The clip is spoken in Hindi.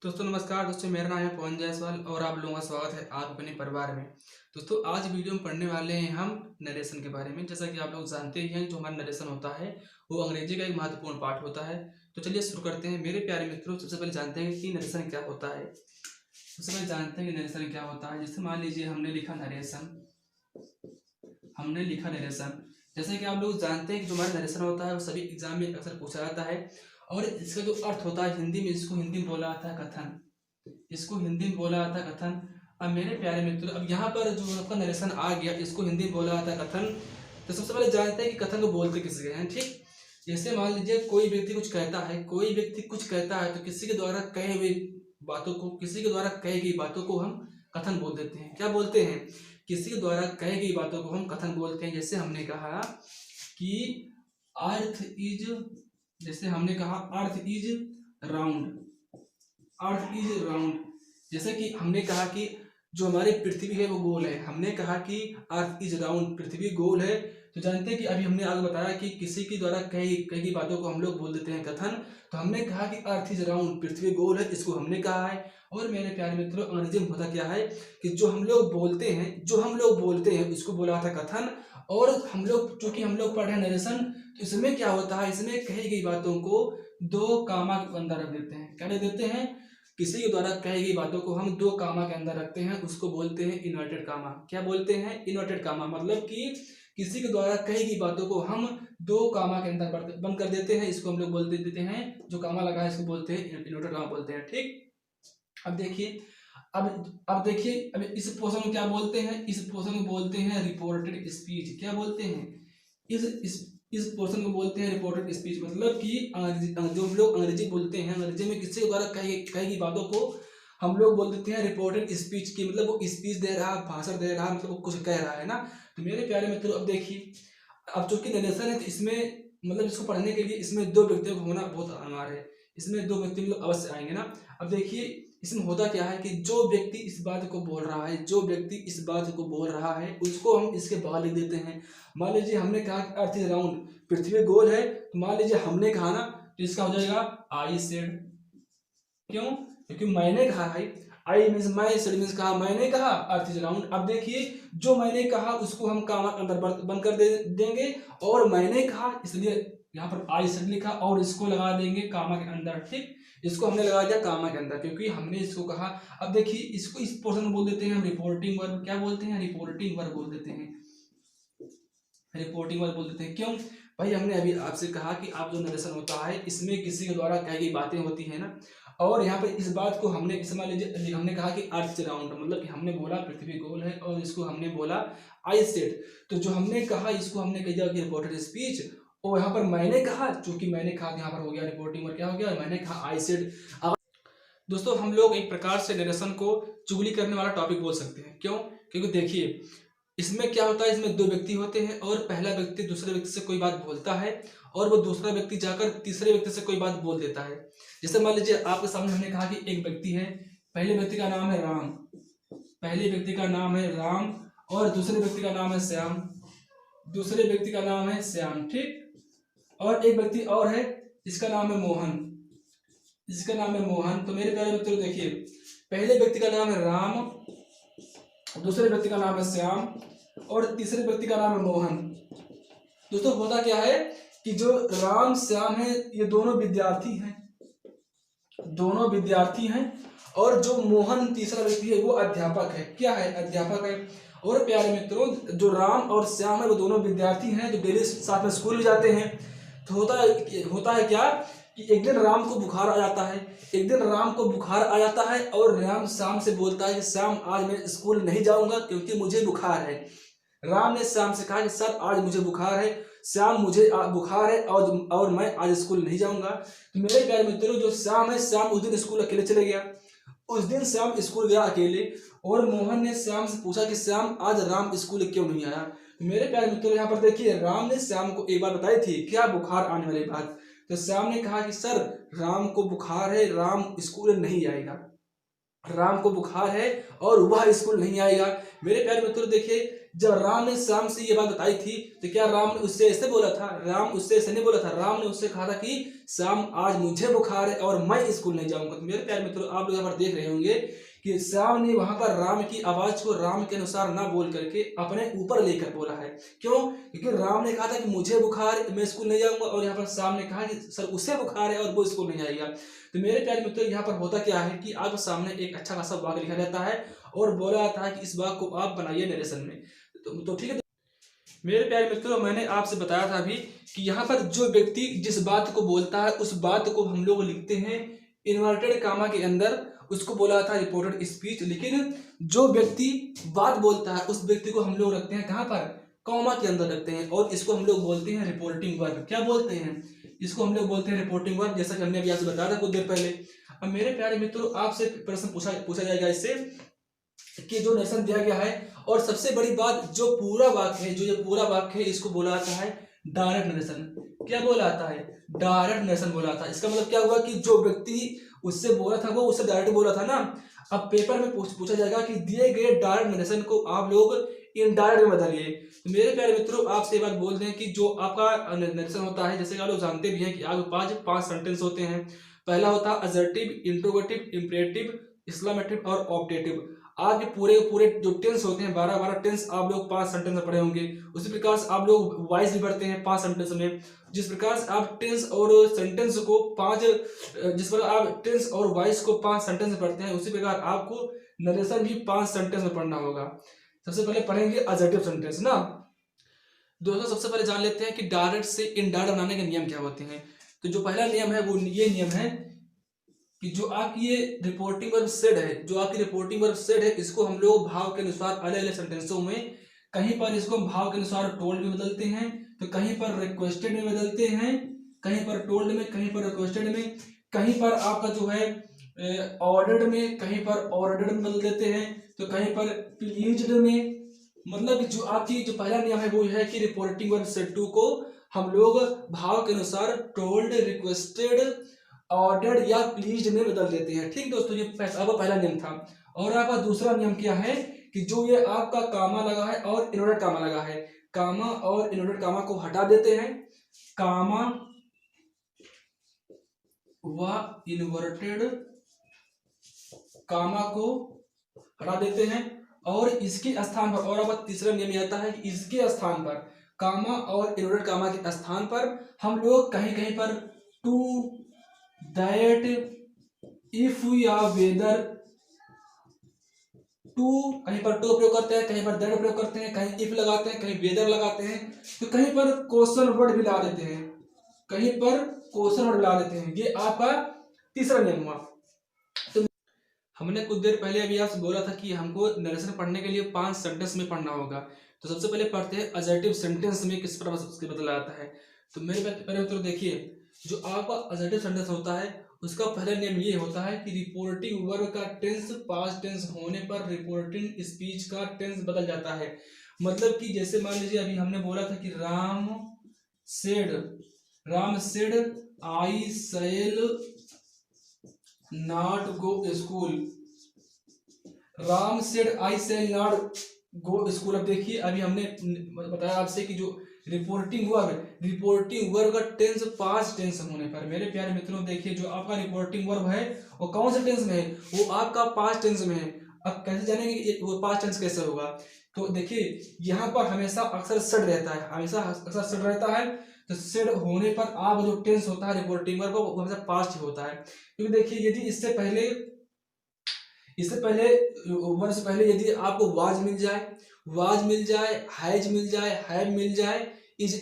दोस्तों नमस्कार। दोस्तों मेरा नाम है पवन जायसवाल और आप लोगों का स्वागत है आप अपने परिवार में। दोस्तों आज वीडियो में पढ़ने वाले हैं हम नरेशन के बारे में। जैसा कि आप लोग जानते ही हैं, जो हमारा नरेशन होता है वो अंग्रेजी का एक महत्वपूर्ण पार्ट होता है। तो चलिए शुरू करते हैं। मेरे प्यारे मित्रों, सबसे पहले जानते हैं कि नरेशन क्या होता है। सबसे पहले जानते हैं कि नरेशन क्या होता है। जैसे मान लीजिए हमने लिखा नरेशन। जैसे कि आप लोग जानते हैं कि जो हमारा नरेशन होता है वो सभी एग्जाम में अक्सर पूछा जाता है। और इसका जो अर्थ होता है हिंदी में, इसको हिंदी में बोला जाता है कथन। इसको हिंदी में बोला जाता है कथन। अब मेरे प्यारे मित्रों, अब यहाँ पर जो आपका नरेशन आ गया, इसको हिंदी में बोला जाता है कथन। तो सबसे पहले जानते हैं कि कथन को बोलते किसके हैं। ठीक, जैसे मान लीजिए कोई व्यक्ति कुछ कहता है, तो किसी के द्वारा कहे हुए बातों को, किसी के द्वारा कही गई बातों को हम कथन बोल देते हैं। क्या बोलते हैं? किसी के द्वारा कही गई बातों को हम कथन बोलते हैं। जैसे हमने कहा कि अर्थ इज जैसे हमने कहा earth is round. Earth is round. जैसे कि हमने कहा कि जो हमारी पृथ्वी है वो गोल है। हमने कहा कि अर्थ इज राउंड, पृथ्वी गोल है। तो जानते हैं कि अभी हमने आगे बताया कि किसी की द्वारा कही कही बातों को हम लोग बोल देते हैं कथन। तो हमने कहा कि अर्थ इज राउंड, पृथ्वी गोल है, इसको हमने कहा है। और मेरे प्यारे मित्रों, अंग्रेजी में होता क्या है कि जो हम लोग बोलते हैं उसको बोला था कथन। और हम लोग, चूंकि हम लोग पढ़ रहे हैं नरेशन, तो इसमें क्या होता है, इसमें कही गई बातों को दो कामा के अंदर रख देते हैं। क्या रख देते हैं? किसी के द्वारा कही गई बातों को हम दो कामा के अंदर रखते हैं, उसको बोलते हैं इन्वर्टेड कामा। क्या बोलते हैं? Inverted comma. मतलब कि किसी के द्वारा कही गई बातों को हम दो कामा के अंदर बंद कर देते हैं, इसको हम लोग बोल देते हैं, जो कामा लगा है इसको बोलते हैं इन्वर्टेड कामा बोलते हैं। ठीक, अब देखिए, अब इस पोर्शन को क्या बोलते हैं? इस पोर्शन को बोलते हैं रिपोर्टेड स्पीच। क्या बोलते हैं? इस पोर्शन को बोलते हैं रिपोर्टेड स्पीच। मतलब कि जो हम लोग अंग्रेजी बोलते हैं, अंग्रेजी में किसी के द्वारा कही गई बातों को हम लोग बोल देते हैं रिपोर्टेड स्पीच की। मतलब वो स्पीच दे रहा, भाषण दे रहा, मतलब वो कुछ कह रहा है ना। तो मेरे प्यारे मित्रों, अब देखिए, अब चूंकि नरेशन है तो इसमें मतलब इसको पढ़ने के लिए इसमें दो व्यक्तियों को होना बहुत अनिवार्य है। इसमें दो व्यक्ति मतलब अवश्य आएंगे ना। अब देखिए, इसमें होता क्या है कि जो व्यक्ति इस बात को बोल रहा है उसको हम इसके बगल लिख देते हैं। मान लीजिए हमने कहा कि अर्थ इज राउंड, पृथ्वी गोल है, तो मान लीजिए हमने कहा ना, तो इसका हो जाएगा आई सेड। क्यों? क्योंकि मैंने कहा है। आई मीन्स मैं, सेड मीन्स कहा, मैंने कहा अर्थ इज राउंड। अब देखिए, जो मैंने कहा उसको हम कामा के अंदर बंद कर देंगे, और मैंने कहा इसलिए यहाँ पर आई सेड लिखा, और इसको लगा देंगे कामा के अंदर। ठीक, इसको हमने लगा दिया कामा के अंदर क्योंकि हमने इसको कहा। अब देखिए, इसको इस पोर्शन में बोल देते हैं हम रिपोर्टिंग वर्ब। क्या बोलते हैं? रिपोर्टिंग वर्ब बोल देते हैं। रिपोर्टिंग वर्ब बोल देते हैं। क्यों भाई? हमने अभी आपसे कहा कि आप जो नरेशन होता है इसमें किसी के द्वारा कही गई बातें होती है ना। और यहाँ पे इस बात को हमने, इस मान लीजिए हमने कहा कि अर्थ राउंड, मतलब कि हमने बोला पृथ्वी गोल है, और इसको हमने बोला आई सेड। तो जो हमने कहा इसको हमने कह दिया कि रिपोर्टेड स्पीच। और यहाँ पर मैंने कहा, चूंकि मैंने कहा, यहाँ पर हो गया रिपोर्टिंग वर्ब। क्या हो गया? मैंने कहा आई सेड। दोस्तों हम लोग एक प्रकार से नरेशन को चुगली करने वाला टॉपिक बोल सकते हैं। क्यों? क्योंकि देखिए, इसमें क्या होता है, इसमें दो व्यक्ति होते हैं, और पहला व्यक्ति दूसरे व्यक्ति से कोई बात बोलता है, और वो दूसरा व्यक्ति जाकर तीसरे व्यक्ति से कोई बात बोल देता है। जैसे मान लीजिए आपके सामने हमने कहा कि एक व्यक्ति है, पहले व्यक्ति का नाम है राम, और दूसरे व्यक्ति का नाम है श्याम। ठीक, और एक व्यक्ति और है, इसका नाम है मोहन। तो मेरे प्यारे मित्रों देखिए, पहले व्यक्ति का नाम है राम, दूसरे व्यक्ति का नाम है श्याम, और तीसरे व्यक्ति का नाम है मोहन। दोस्तों होता क्या है कि जो राम श्याम है ये दोनों विद्यार्थी हैं, और जो मोहन तीसरा व्यक्ति है वो अध्यापक है। क्या है? अध्यापक है। और प्यारे मित्रों, जो राम और श्याम है वो दोनों विद्यार्थी हैं, जो डेली साथ में स्कूल जाते हैं। तो होता है क्या कि एक दिन राम को बुखार आ जाता है, और राम श्याम से बोलता है कि श्याम आज मैं स्कूल नहीं जाऊंगा क्योंकि मुझे बुखार है। राम ने श्याम से कहा कि सर आज मुझे बुखार है, श्याम मुझे बुखार है, और मैं आज स्कूल नहीं जाऊंगा। तो मेरे प्यारे मित्रों, जो श्याम है, श्याम उस दिन स्कूल अकेले चले गया। उस दिन श्याम स्कूल गया अकेले, और मोहन ने श्याम से पूछा कि श्याम आज राम स्कूल क्यों नहीं आया। तो मेरे प्यारे मित्रों, यहाँ पर देखिए, राम ने श्याम को एक बार बताई थी क्या बुखार आने वाली बात। तो श्याम ने कहा कि सर राम को बुखार है, राम स्कूल नहीं आएगा, और वह स्कूल नहीं आएगा। मेरे प्यारे मित्रों देखिए, जब राम ने श्याम से ये बात बताई थी तो क्या राम ने उससे ऐसे बोला था? राम उससे ऐसे नहीं बोला था। राम ने उससे कहा था कि श्याम आज मुझे बुखार है और मैं स्कूल नहीं जाऊंगा। तो मेरे प्यारे मित्रों, आप लोग यहाँ पर देख रहे होंगे कि श्याम ने वहां पर राम की आवाज को राम के अनुसार ना बोल करके अपने ऊपर लेकर बोला है। क्यों? क्योंकि राम ने कहा था कि मुझे बुखार है, मैं स्कूल नहीं जाऊंगा, और यहाँ पर श्याम ने कहा कि सर उसे बुखार है और वो स्कूल नहीं जाएगा। तो मेरे प्यारे मित्रों, यहाँ पर होता क्या है कि आपके सामने एक अच्छा खासा वाक्य लिखा रहता है और बोला जाता है कि इस वाक्य को आप बनाइए नरेशन में। तो ठीक है मेरे प्यारे मित्रों, मैंने आपसे बताया था अभी कि यहाँ पर जो व्यक्ति जिस बात को बोलता है उस बात को हम लोग लिखते हैं इन्वर्टेड कामा के अंदर, उसको बोला था रिपोर्टेड स्पीच। लेकिन जो व्यक्ति बात बोलता है उस व्यक्ति को हम लोग रखते हैं कहाँ पर? कॉमा के अंदर रखते हैं, और इसको हम लोग बोलते हैं रिपोर्टिंग वर्ब। क्या बोलते हैं? इसको हम लोग बोलते हैं रिपोर्टिंग वर्ब, जैसा कि हमने अभी आपसे बताया था कुछ देर पहले। अब मेरे प्यारे मित्रों, आपसे प्रश्न पूछा जाएगा इससे कि जो नरेशन दिया गया है, और सबसे बड़ी बात जो पूरा वाक्य है, जो ये पूरा वाक्य है, इसको बोला जाता है डायरेक्ट नरेशन। क्या बोला जाता है? डायरेक्ट नरेशन बोला था। इसका मतलब क्या हुआ कि जो व्यक्ति उससे बोला था वो उससे डायरेक्ट बोला था ना। अब पेपर में पूछा जाएगा कि दिए गए डायरेक्ट नरेशन को आप लोग इनडायरेक्ट में बदलिए। तो मेरे प्यारे मित्रों, आपसे ये बात बोल दें कि जो आपका नरेशन होता है, जैसे कि आप लोग जानते भी हैं कि आपके पास 5 सेंटेंस होते हैं। पहला होता है असर्टिव, इंट्रोगेटिव, इंपरेटिव, एक्सक्लेमेटिव और ऑब्जेक्टिव। आपके पूरे जो टेंस होते हैं 12 टेंस आप लोग 5 सेंटेंस में पढ़े होंगे। उसी प्रकार से आप लोग वॉइस भी पढ़ते हैं 5 सेंटेंस में। जिस प्रकार से आप टेंस और सेंटेंस को 5 जिस प्रकार आप टेंस और वॉइस को 5 सेंटेंस में पढ़ते हैं, उसी प्रकार आपको नरेशन भी 5 सेंटेंस में पढ़ना होगा। सबसे पहले पढ़ेंगे असर्टिव सेंटेंस ना। दोस्तों, सबसे पहले जान लेते हैं कि डायरेक्ट से इनडायरेक्ट बनाने के नियम क्या होते हैं। तो जो पहला नियम है वो ये नियम है कि जो आपकी ये रिपोर्टिंग वर्ब सेड है, जो आपकी रिपोर्टिंग वर्ब सेड है, इसको हम लोग भाव के अनुसार अलग अलग सेंटेंसों में, कहीं पर इसको हम भाव के अनुसार टोल्ड में बदलते हैं, तो कहीं पर रिक्वेस्टेड में बदलते हैं, कहीं पर टोल्ड में, कहीं पर रिक्वेस्टेड में, कहीं पर आपका जो है ऑर्डर्ड में, कहीं पर ऑर्डर्ड में बदल देते हैं, तो कहीं पर प्लीज्ड में। मतलब जो आपकी जो पहला नियम है वो है कि रिपोर्टिंग वर्ब सेड टू को हम लोग भाव के अनुसार टोल्ड, रिक्वेस्टेड, ऑर्डर्ड या प्लीज्ड में बदल देते हैं। ठीक दोस्तों, ये आपका पहला नियम था। और आपका दूसरा नियम क्या है कि जो ये आपका कामा लगा है और इन्वर्टेड कामा लगा है, कामा और इन्वर्टेड कामा को हटा देते हैं। कामा व इन्वर्टेड कामा को हटा देते हैं, और इसके स्थान पर, और अब तीसरा नियम आता है कि इसके स्थान पर, कामा और इन्वर्टेड कामा के स्थान पर हम लोग कहीं कहीं पर टू, दैट, इफ या वेदर, टू कहीं पर टू प्रयोग करते हैं, कहीं पर दैट प्रयोग करते हैं, कहीं इफ लगाते हैं, कहीं वेदर लगाते हैं, तो कहीं पर क्वेश्चन वर्ड भी लगा देते हैं, कहीं पर क्वेश्चन वर्ड लगा देते हैं। ये आपका तीसरा नियम हुआ। तो हमने कुछ देर पहले अभी आपसे बोला था कि हमको नरेशन पढ़ने के लिए 5 सेंटेंस में पढ़ना होगा। तो सबसे पहले पढ़ते हैं असर्टिव सेंटेंस में किस प्रकार से बदला जाता है। तो मेरे पहले तो देखिए, जो आपका असर्टिव सेंटेंस होता है उसका पहला नियम ये होता है कि रिपोर्टिंग वर्ब का टेंस पास्ट टेंस होने पर रिपोर्टिंग स्पीच का टेंस बदल जाता है। मतलब कि जैसे मान लीजिए अभी हमने बोला था कि Ram said I shall not go school. Ram said I shall not go school. अब देखिए अभी हमने बताया आपसे कि जो रिपोर्टिंग वर्ब का टेंस पास्ट टेंस होने पर, मेरे प्यारे मित्रों देखिए, जो आपका रिपोर्टिंग वर्ब है वो कौन से टेंस में है? वो आपका पास्ट टेंस में है। अब कैसे जानेंगे वो पास्ट टेंस कैसे होगा? तो देखिए यहाँ पर हमेशा अक्सर सेड रहता है, हमेशा अक्सर सेड रहता है। तो सेड होने पर आप जो टेंस होता है रिपोर्टिंग वर्ब वो हमेशा पास्ट ही होता है। क्योंकि देखिए यदि इससे पहले वर्ड से पहले यदि आपको वाज मिल जाए, हैज मिल जाए, हैव मिल जाए, इज